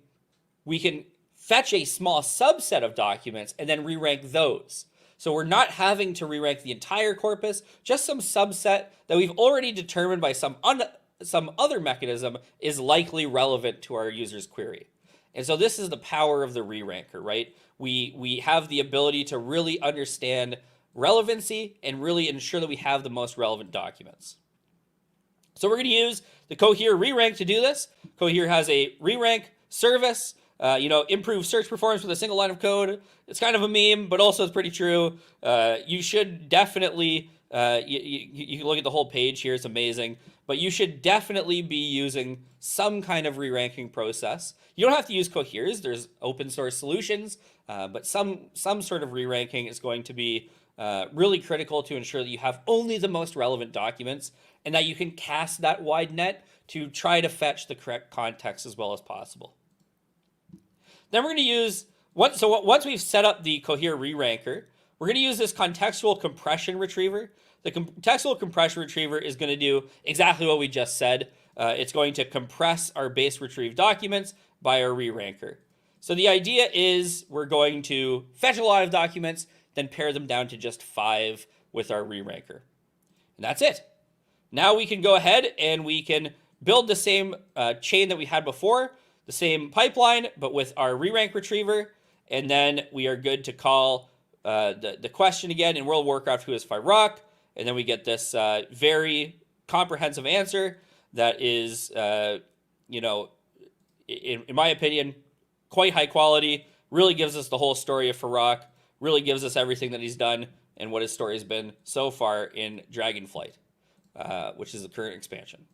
we can fetch a small subset of documents and then re-rank those. So we're not having to re-rank the entire corpus, just some subset that we've already determined by some other mechanism is likely relevant to our user's query. And so this is the power of the re-ranker, right? We have the ability to really understand relevancy and really ensure that we have the most relevant documents. So we're going to use the Cohere re-rank to do this. Cohere has a re-rank service, improve search performance with a single line of code. It's kind of a meme, but also it's pretty true. You should definitely, you can look at the whole page here, it's amazing, but you should definitely be using some kind of re-ranking process. You don't have to use Coheres, there's open source solutions, but some sort of re-ranking is going to be really critical to ensure that you have only the most relevant documents and that you can cast that wide net to try to fetch the correct context as well as possible. Then we're going to use, once we've set up the Cohere re-ranker, we're going to use this contextual compression retriever. The contextual compression retriever is going to do exactly what we just said. It's going to compress our base retrieved documents by our re-ranker. So the idea is we're going to fetch a lot of documents, then pare them down to just 5 with our re-ranker. And that's it. Now we can go ahead and we can build the same chain that we had before, the same pipeline, but with our re-rank retriever. And then we are good to call the question again in World of Warcraft, who is Farok? And then we get this very comprehensive answer that is, in my opinion, quite high quality, really gives us the whole story of Farok, really gives us everything that he's done and what his story has been so far in Dragonflight, which is the current expansion.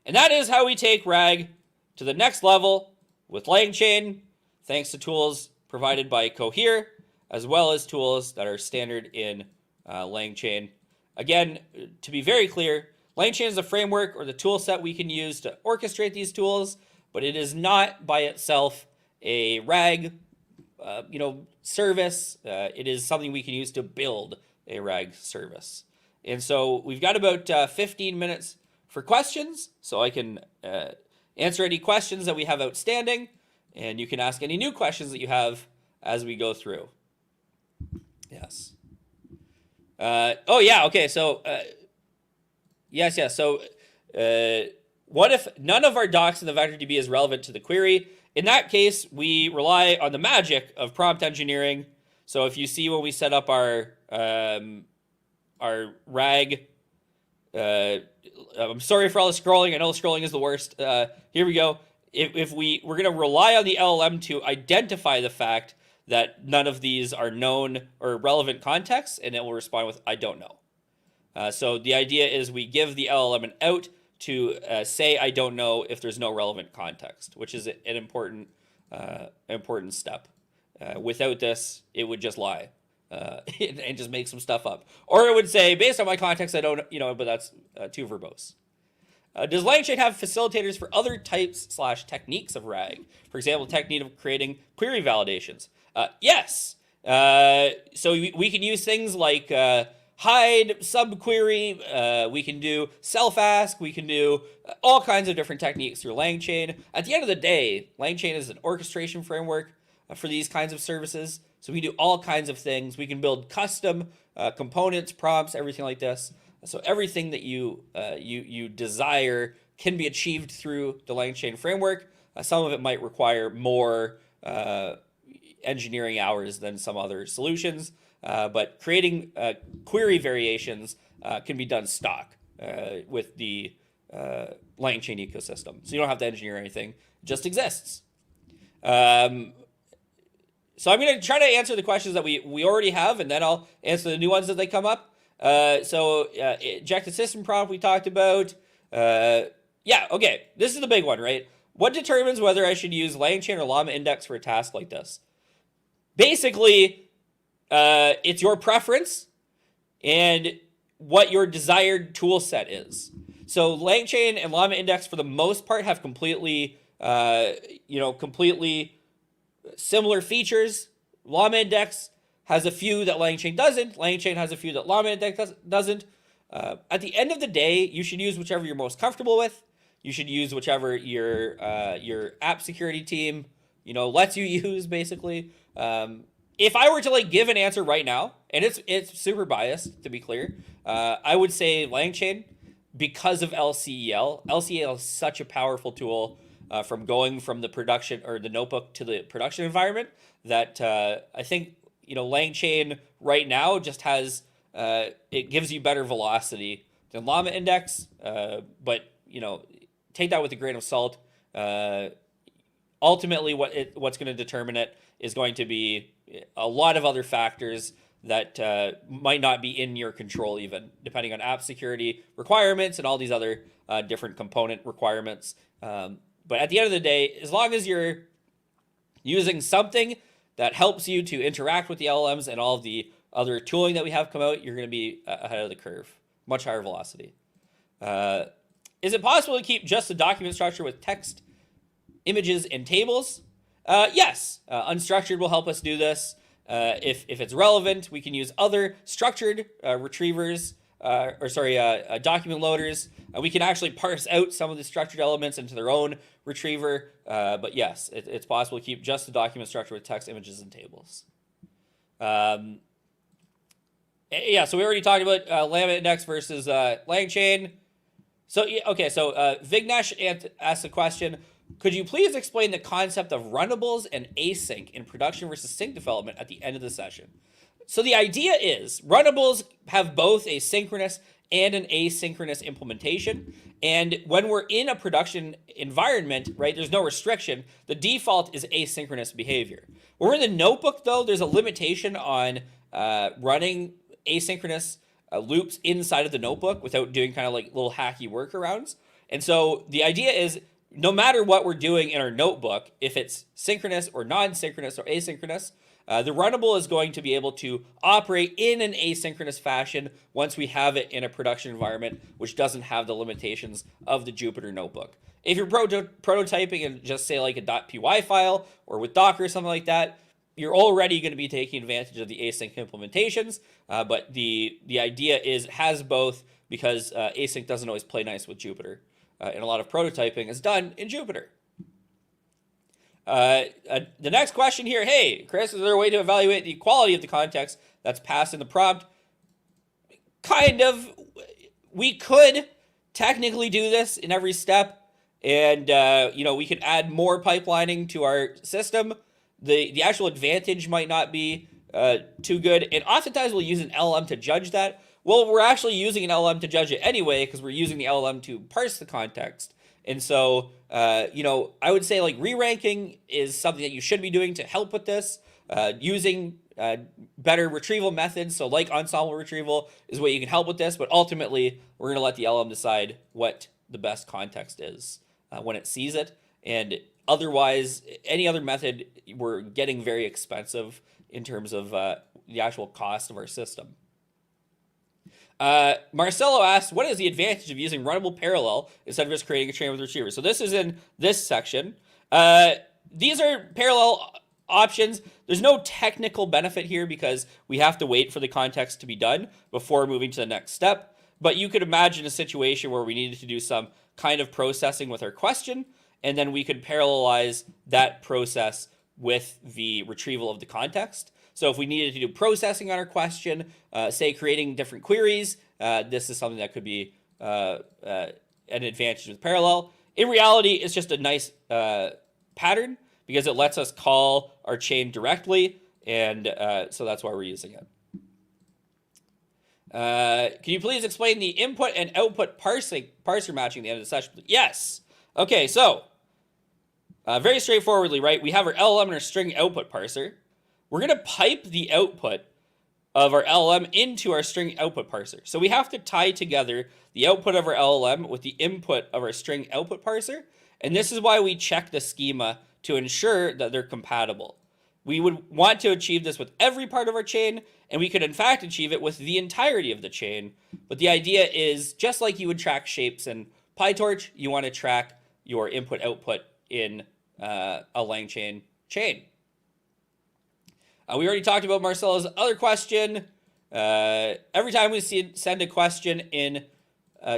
And that is how we take RAG to the next level with LangChain, thanks to tools provided by Cohere, as well as tools that are standard in LangChain. Again, to be very clear, LangChain is a framework or the tool set we can use to orchestrate these tools, but it is not by itself a RAG service. It is something we can use to build a RAG service. And so we've got about 15 minutes for questions, so I can answer any questions that we have outstanding. And you can ask any new questions that you have as we go through. Yes. Oh, yeah. Okay. So, yes. So, what if none of our docs in the vector DB is relevant to the query? In that case, we rely on the magic of prompt engineering. So if you see when we set up our RAG, I'm sorry for all the scrolling. I know scrolling is the worst. Here we go. If we're going to rely on the LLM to identify the fact that none of these are known or relevant contexts, and it will respond with, I don't know. So the idea is we give the LLM an out to say, I don't know if there's no relevant context, which is an important step. Without this, it would just lie and just make some stuff up. Or it would say, based on my context, I don't, but that's too verbose. Does LangChain have facilitators for other types/techniques of RAG? For example, technique of creating query validations. Yes. So we can use things like hide, subquery. We can do self-ask. We can do all kinds of different techniques through LangChain. At the end of the day, LangChain is an orchestration framework for these kinds of services. So we do all kinds of things. We can build custom components, prompts, everything like this. So everything that you desire can be achieved through the LangChain framework. Some of it might require more engineering hours than some other solutions, but creating query variations can be done stock with the LangChain ecosystem. So you don't have to engineer anything; it just exists. So I'm going to try to answer the questions that we already have, and then I'll answer the new ones as they come up. Ejected system prompt we talked about. Yeah, okay. This is the big one, right? What determines whether I should use LangChain or Llama Index for a task like this? Basically, it's your preference and what your desired tool set is. So LangChain and Llama Index, for the most part, have completely similar features. Llama Index has a few that LangChain doesn't. LangChain has a few that Llama Index doesn't. At the end of the day, you should use whichever you're most comfortable with. You should use whichever your app security team lets you use, basically. If I were to give an answer right now, and it's super biased to be clear, I would say LangChain because of LCEL. LCEL is such a powerful tool from going from the production or the notebook to the production environment that I think LangChain right now just has it gives you better velocity than Llama Index, but take that with a grain of salt. Ultimately, what's going to determine it is going to be a lot of other factors that might not be in your control, even depending on app security requirements and all these other different component requirements. But at the end of the day, as long as you're using something that helps you to interact with the LLMs and all of the other tooling that we have come out, you're going to be ahead of the curve, much higher velocity. Is it possible to keep just the document structure with text, images, and tables? Yes, unstructured will help us do this. If it's relevant, we can use other structured retrievers, document loaders. We can actually parse out some of the structured elements into their own retriever. But yes, it's possible to keep just the document structure with text, images, and tables. Yeah, so we already talked about Llama Index versus LangChain. So Vignesh asked a question. Could you please explain the concept of runnables and async in production versus sync development at the end of the session? So the idea is runnables have both a synchronous and an asynchronous implementation. And when we're in a production environment, right, there's no restriction. The default is asynchronous behavior. When we're in the notebook, though, there's a limitation on running asynchronous loops inside of the notebook without doing kind of little hacky workarounds. And so the idea is no matter what we're doing in our notebook, if it's synchronous or non-synchronous or asynchronous, the runnable is going to be able to operate in an asynchronous fashion once we have it in a production environment, which doesn't have the limitations of the Jupyter notebook. If you're prototyping and just say a .py file or with Docker or something like that, you're already going to be taking advantage of the async implementations. But the idea is it has both because async doesn't always play nice with Jupyter. And a lot of prototyping is done in Jupyter. The next question here, hey, Chris, is there a way to evaluate the quality of the context that's passed in the prompt? Kind of. We could technically do this in every step, and we could add more pipelining to our system. The actual advantage might not be too good, and oftentimes we'll use an LLM to judge that. Well, we're actually using an LLM to judge it anyway because we're using the LLM to parse the context. And so, I would say like re-ranking is something that you should be doing to help with this. Using better retrieval methods, so like ensemble retrieval is what you can help with this, but ultimately we're going to let the LLM decide what the best context is when it sees it. And otherwise, any other method, we're getting very expensive in terms of the actual cost of our system. Marcelo asks, what is the advantage of using runnable parallel instead of just creating a train with retrievers? So this is in this section. These are parallel options. There's no technical benefit here because we have to wait for the context to be done before moving to the next step. But you could imagine a situation where we needed to do some kind of processing with our question, and then we could parallelize that process with the retrieval of the context. So if we needed to do processing on our question, say creating different queries, this is something that could be an advantage with parallel. In reality, it's just a nice pattern because it lets us call our chain directly, and so that's why we're using it. Can you please explain the input and output parser matching at the end of the session? Yes. Okay, so very straightforwardly, right? We have our LLM and our string output parser. We're going to pipe the output of our LLM into our string output parser. So we have to tie together the output of our LLM with the input of our string output parser. And this is why we check the schema to ensure that they're compatible. We would want to achieve this with every part of our chain, and we could in fact achieve it with the entirety of the chain. But the idea is just like you would track shapes in PyTorch, you want to track your input output in a LangChain chain. We already talked about Marcelo's other question. Every time we send a question in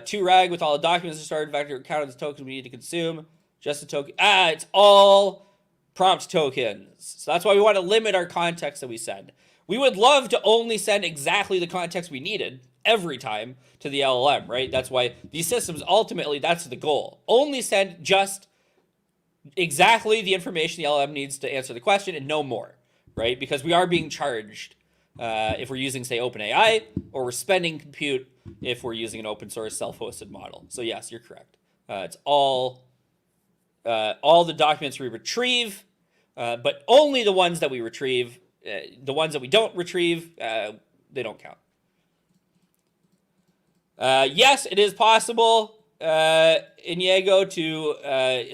to-rag with all the documents and started vector counted as tokens we need to consume, just a token. It's all prompt tokens. So that's why we want to limit our context that we send. We would love to only send exactly the context we needed every time to the LLM, right? That's why these systems, ultimately, that's the goal. Only send just exactly the information the LLM needs to answer the question and no more, right? Because we are being charged if we're using, say, OpenAI, or we're spending compute if we're using an open source self-hosted model. So yes, you're correct. It's all the documents we retrieve, but only the ones that we retrieve. The ones that we don't retrieve, they don't count. Yes, it is possible, Inigo, to,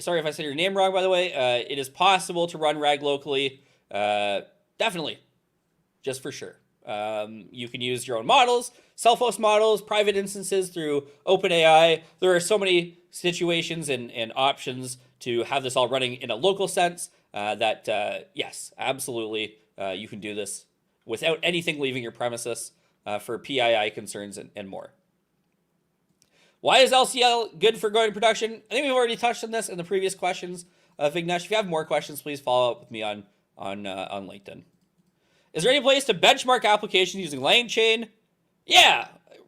sorry if I said your name wrong, by the way. It is possible to run RAG locally. Definitely, just for sure. You can use your own models, self-host models, private instances through OpenAI. There are so many situations and options to have this all running in a local sense that, yes, absolutely, you can do this without anything leaving your premises for PII concerns and more. Why is LCL good for going to production? I think we've already touched on this in the previous questions. Vignesh, if you have more questions, please follow up with me on LinkedIn. Is there any place to benchmark applications using LangChain? Yeah,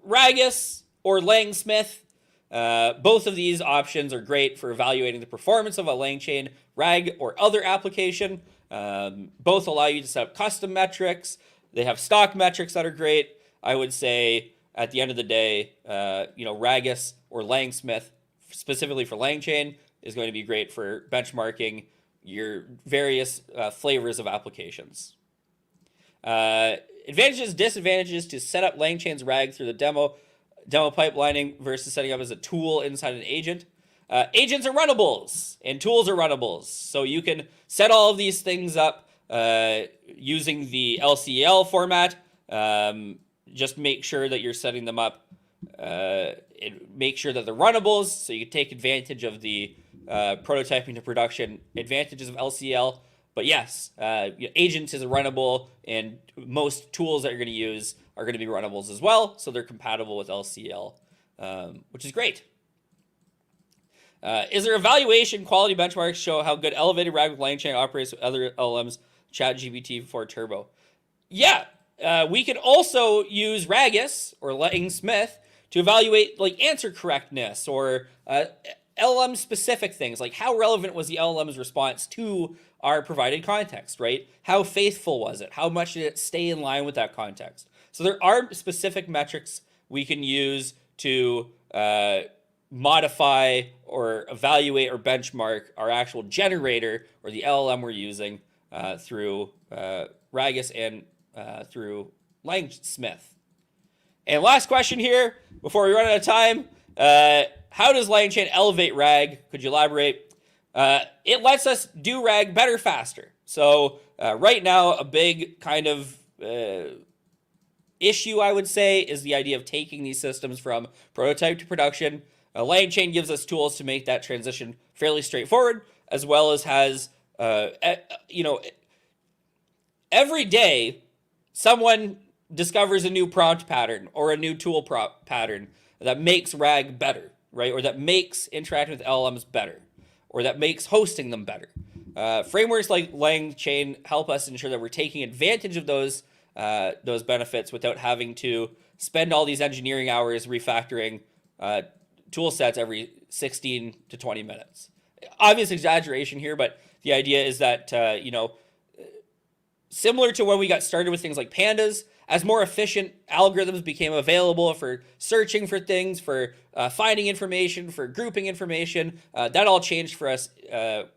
Ragus or Langsmith. Both of these options are great for evaluating the performance of a LangChain RAG or other application. Both allow you to set up custom metrics. They have stock metrics that are great. I would say at the end of the day, Ragus or Langsmith, specifically for LangChain, is going to be great for benchmarking your various flavors of applications. Advantages, disadvantages to set up LangChain's RAG through the demo pipelining versus setting up as a tool inside an agent. Agents are runnables and tools are runnables. So you can set all of these things up using the LCL format. Just make sure that you're setting them up and make sure that they're runnables so you can take advantage of the prototyping to production advantages of LCL. But yes, agents is a runnable, and most tools that you're going to use are going to be runnables as well, so they're compatible with LCL, which is great. Is there evaluation quality benchmarks show how good elevated RAG with LangChain operates with other LLMs, ChatGPT 4 Turbo? Yeah, we could also use Ragus or Langsmith to evaluate like answer correctness or LLM specific things, like how relevant was the LLM's response to our provided context, right? How faithful was it? How much did it stay in line with that context? So there are specific metrics we can use to modify or evaluate or benchmark our actual generator or the LLM we're using through Ragus and through Langsmith. And last question here before we run out of time. How does LangChain elevate RAG? Could you elaborate? It lets us do RAG better, faster. So right now, a big kind of issue, I would say, is the idea of taking these systems from prototype to production. LangChain gives us tools to make that transition fairly straightforward, as well as has, every day, someone discovers a new prompt pattern or a new tool pattern that makes RAG better, right? Or that makes interacting with LLMs better, or that makes hosting them better. Frameworks like LangChain help us ensure that we're taking advantage of those benefits without having to spend all these engineering hours refactoring tool sets every 16 to 20 minutes. Obvious exaggeration here, but the idea is that, similar to when we got started with things like pandas, as more efficient algorithms became available for searching for things, for finding information, for grouping information, that all changed for us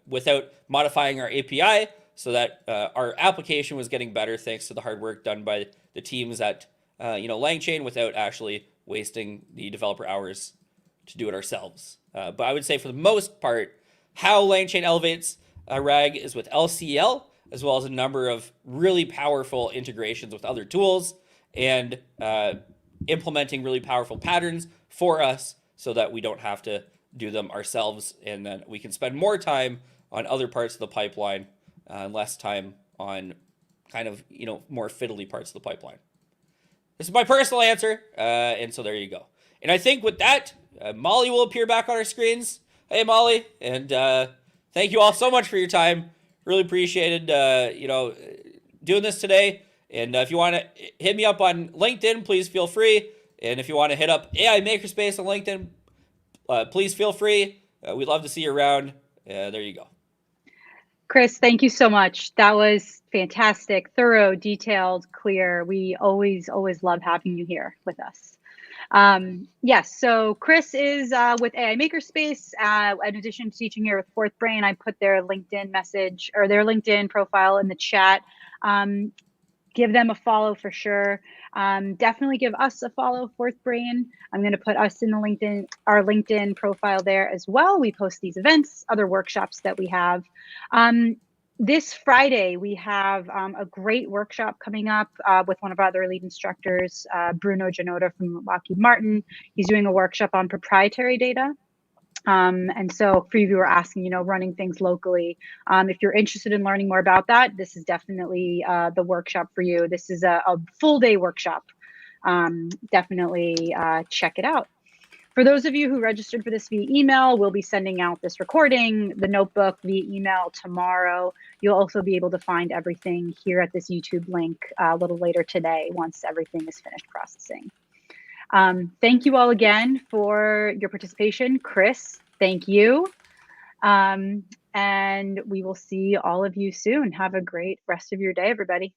without modifying our API, so that our application was getting better thanks to the hard work done by the teams at LangChain without actually wasting the developer hours to do it ourselves. But I would say for the most part, how LangChain elevates RAG is with LCL, as well as a number of really powerful integrations with other tools and implementing really powerful patterns for us so that we don't have to do them ourselves, and then we can spend more time on other parts of the pipeline and less time on kind of, more fiddly parts of the pipeline. This is my personal answer, and so there you go. And I think with that, Molly will appear back on our screens. Hey, Molly, and thank you all so much for your time. Really appreciated, doing this today. And if you want to hit me up on LinkedIn, please feel free. And if you want to hit up AI Makerspace on LinkedIn, please feel free. We'd love to see you around. There you go. Chris, thank you so much. That was fantastic, thorough, detailed, clear. We always love having you here with us. Yes, so Chris is with AI Makerspace. In addition to teaching here with FourthBrain, I put their LinkedIn message or their LinkedIn profile in the chat. Give them a follow for sure. Definitely give us a follow, FourthBrain. I'm going to put us in the our LinkedIn profile there as well. We post these events, other workshops that we have. This Friday, we have a great workshop coming up with one of our other lead instructors, Bruno Janota from Lockheed Martin. He's doing a workshop on proprietary data. And so for you who are asking, running things locally, if you're interested in learning more about that, this is definitely the workshop for you. This is a full day workshop. Definitely check it out. For those of you who registered for this via email, we'll be sending out this recording, the notebook via email tomorrow. You'll also be able to find everything here at this YouTube link a little later today once everything is finished processing. Thank you all again for your participation. Chris, thank you. And we will see all of you soon. Have a great rest of your day, everybody.